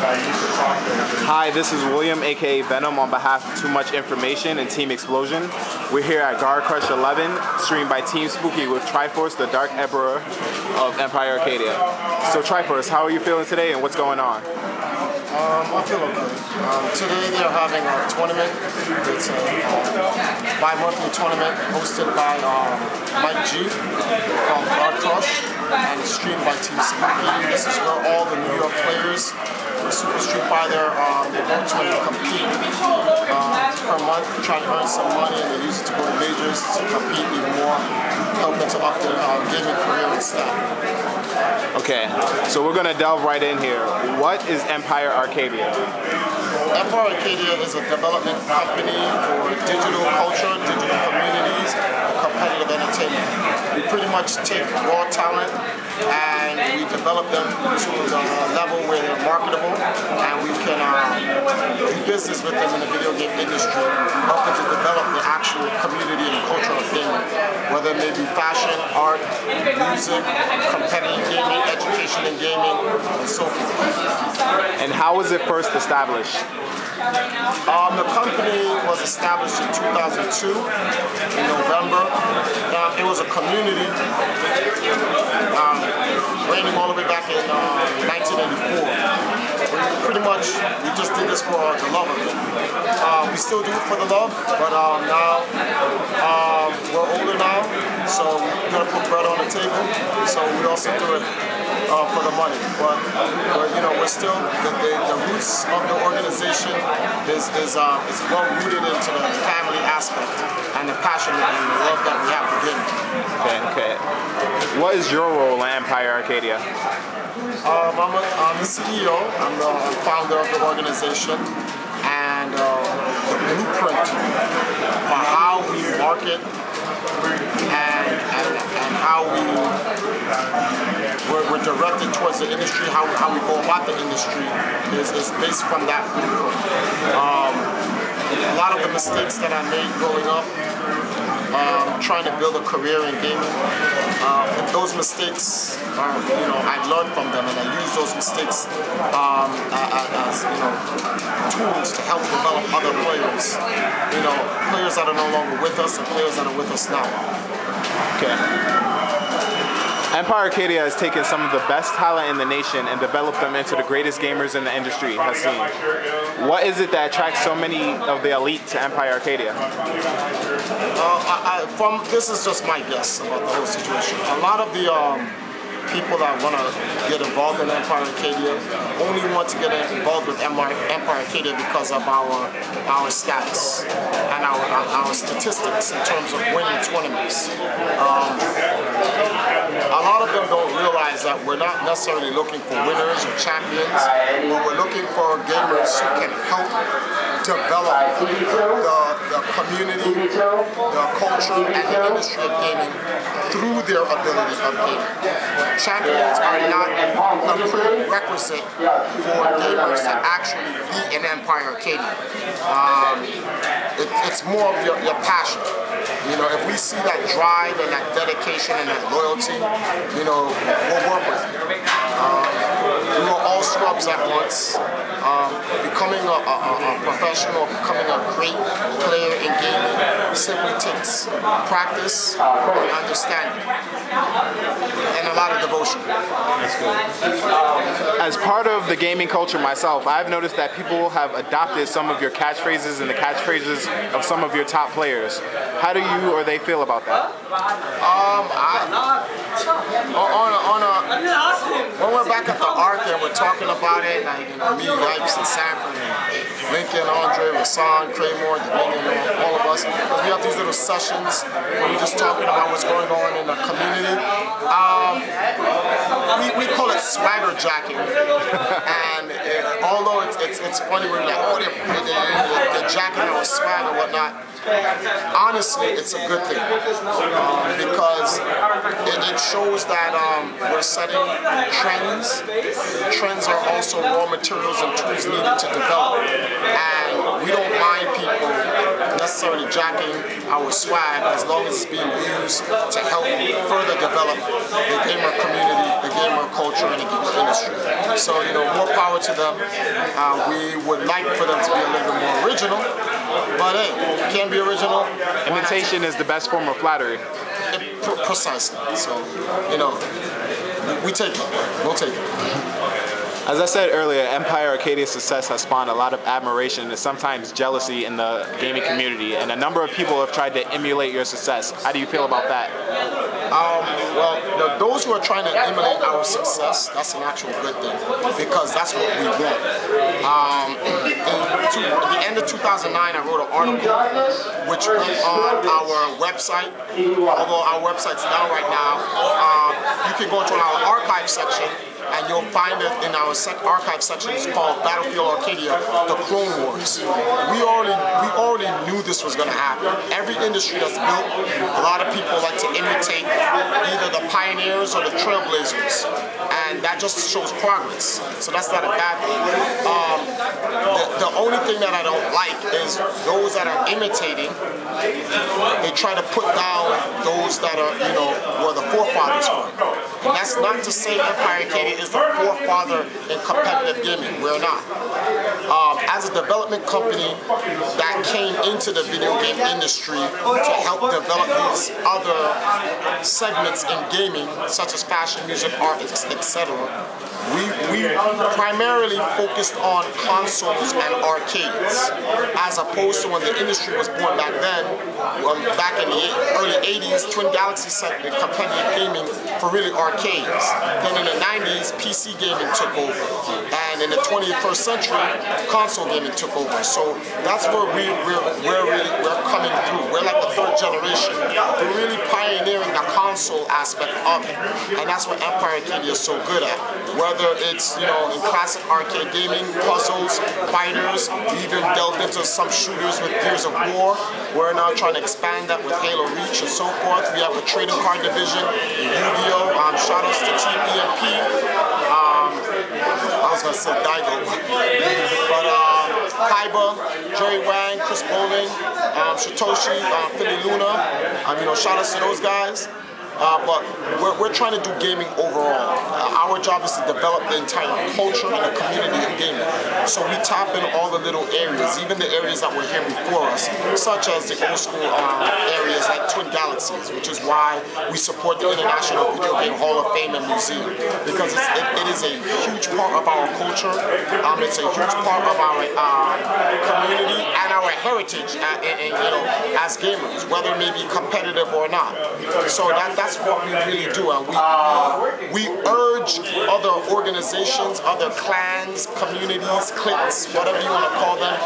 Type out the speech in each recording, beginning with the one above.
Hi, this is William, aka Venom, on behalf of Too Much Information and Team Explosion. We're here at Guard Crush 11, streamed by Team Spooky with TriForce, the Dark Emperor of Empire Arcadia. So TriForce, how are you feeling today and what's going on? I feel okay. Today they're having a tournament. It's a bi-monthly tournament hosted by Mike G called Guard Crush, and it's streamed by Team Spooky. This is where all the New York players for Super Street Fighter, they go to and compete per month, try to earn some money, and they use it to go to majors to compete even more, helping to up their gaming career and stuff. Okay, so we're going to delve right in here. What is Empire Arcadia? Empire Arcadia is a development company for digital culture, digital communities, and competitive entertainment. We pretty much take raw talent and we develop them to the level where they're marketable, and we can do business with them in the video game industry, helping to develop the actual community and culture of gaming, whether it may be fashion, art, music, competitive gaming, education in gaming, and so forth. And how was it first established? The company was established in 2002, in November. It was a community reigning all the way back in 1984. Pretty much, we just did this for the love of it. We still do it for the love, but now we're older now, so we're going to put bread on the table, so we also do it for the money. But you know, we're still, the roots of the organization is well rooted into the family aspect and the passion and the love that we have for gaming. Okay. What is your role in Empire Arcadia? I'm the CEO, I'm the founder of the organization, and the blueprint for how we market and how we're directed towards the industry, how we go about the industry is based from that blueprint. A lot of the mistakes that I made growing up, trying to build a career in gaming, those mistakes are, you know, I've learned from them, and I use those mistakes as, you know, tools to help develop other players. You know, players that are no longer with us and players that are with us now. Okay. Empire Arcadia has taken some of the best talent in the nation and developed them into the greatest gamers in the industry has seen. What is it that attracts so many of the elite to Empire Arcadia? This is just my guess about the whole situation. A lot of the people that want to get involved in Empire Arcadia only want to get involved with Empire Arcadia because of our status and our statistics in terms of winning tournaments. A lot of them don't realize that we're not necessarily looking for winners or champions, but we're looking for gamers who can help develop the community, the culture, and the industry of gaming through their ability of gaming. Champions are not a prerequisite for gamers to actually be in Empire Arcadia. It's more of your passion. You know, if we see that drive and that dedication and that loyalty, you know, we'll work with you. We were all scrubs at once. Becoming a professional, becoming a great player in gaming simply takes practice and understanding and a lot of devotion. That's good. As part of the gaming culture myself, I've noticed that people have adopted some of your catchphrases and the catchphrases of some of your top players. How do you or they feel about that? When we're back at the Arc and we're talking about it, like, you know, me, Yipes, and Sanford, and Lincoln, Andre, Rasan, Kraymore, Dominion, all of us, we have these little sessions where we're just talking about what's going on in the community. We call it swagger jacking, and although it's it's funny when you're like, oh, they're jacking our swag or whatnot. Honestly, it's a good thing because it shows that we're setting trends. Trends are also raw materials and tools needed to develop, and we don't mind people necessarily jacking our swag as long as it's being used to help further develop the gamer community, the gamer culture, and the gamer industry. So, you know, more power to them. We would like for them to be a little bit more original, but hey, you can't be original. Imitation is the best form of flattery. Precisely. So, you know, we take it. We'll take it. As I said earlier, Empire Arcadia's success has spawned a lot of admiration and sometimes jealousy in the gaming community, and a number of people have tried to emulate your success. How do you feel about that? Well, those who are trying to emulate our success, that's an actual good thing, because that's what we want. At the end of 2009, I wrote an article which went on our website. Although our website's down right now, you can go to our archive section, and you'll find it in our archive section. It's called Battlefield Arcadia, The Clone Wars. We already knew this was going to happen. Every industry that's built, a lot of people like to imitate either the pioneers or the trailblazers, and that just shows progress. So that's not a bad thing. The only thing that I don't like is those that are imitating, they try to put down those that are, you know, were the forefathers for it. And that's not to say Empire Arcadia is the forefather in competitive gaming. We're not. As a development company that came into the video game industry to help develop these other segments in gaming, such as fashion, music, art, etc., we primarily focused on consoles and arcades, as opposed to when the industry was born back then, back in the early 80s, Twin Galaxy set competitive gaming for really arcades. Then in the 90s, PC gaming took over, and in the 21st century, console gaming took over. So that's where we're coming through. We're like the third generation. We're really pioneering the console aspect of it, and that's what Empire Arcadia is so good at. Whether it's, you know, in classic arcade gaming, puzzles, fighters, we even delved into some shooters with Gears of War. We're now trying to expand that with Halo Reach and so forth. We have a trading card division in Yu-Gi-Oh! Shout outs to Team EMP. I was gonna say Daigo, but Kaiba, Jerry Wang, Chris Bowling, Shitoshi, Philly Luna. You know, shout outs to those guys. But we're trying to do gaming overall. Our job is to develop the entire culture and the community of gaming. So we tap in all the little areas, even the areas that were here before us, such as the old school areas like Twin Galaxies, which is why we support the International Video Game Hall of Fame and Museum, because it is a huge part of our culture. It's a huge part of our community and our heritage, you know, as gamers, whether it may be competitive or not. So that's what we really do, and we urge other organizations, other clans, communities, cliques, whatever you want to call them,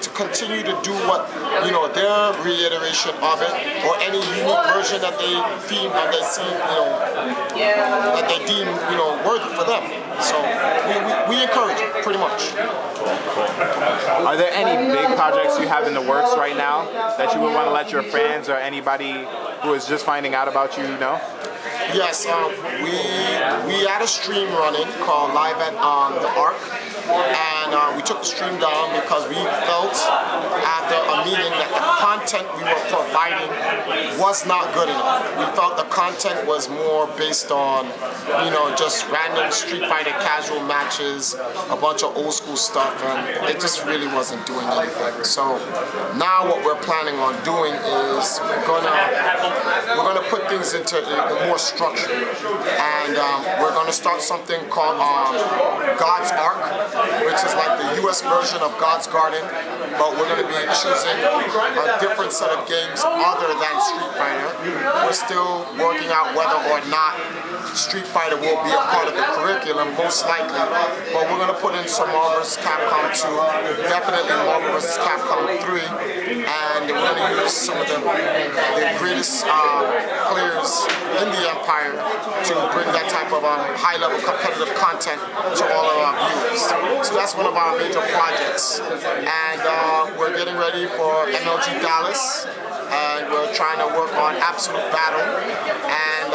to continue to do what, you know, their reiteration of it, or any unique version that they deem, that they see, you know, that they deem, you know, worthy for them. So we encourage it, pretty much. Are there any big projects you have in the works right now that you would want to let your fans or anybody who is just finding out about you know? Yes, we had a stream running called Live at the Arc, and we took the stream down because we felt after a meeting that the content we were providing was not good enough. We felt the content was more based on, you know, just random Street Fighter casual matches, a bunch of old school stuff, and it just really wasn't doing anything. So now what we're planning on doing is we're gonna put things into more structure, and we're gonna start something called God's Ark, which is like the US version of God's Garden, but we're gonna be choosing a different set of games other than Street Fighter. We're still working out whether or not Street Fighter will be a part of the curriculum, most likely, but we're going to put in some Marvel vs. Capcom 2, definitely Marvel vs. Capcom 3, and we're going to use some of the greatest players in the Empire to bring that type of high-level competitive content to all of our viewers. So that's That's one of our major projects. And we're getting ready for MLG Dallas. And we're trying to work on Absolute Battle. And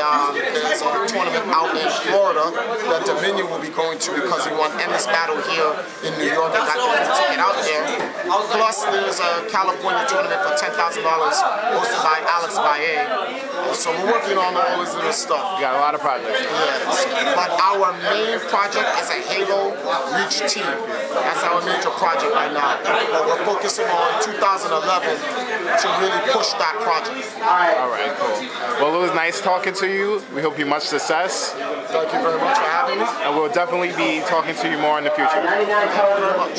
there's a tournament out in Florida that Dominion will be going to because we won Endless Battle here in New York and got the ticket out there. Plus there's a California tournament for $10,000 hosted by Alex Valle. So we're working on all this little stuff. You got a lot of projects. Yes. But our main project is a Halo Reach team. That's our major project right now. But we're focusing on 2011 to really push that project. All right, cool. Well, it was nice talking to you. We hope you much success. Thank you very much for having me. And we'll definitely be talking to you more in the future. Thank you very much.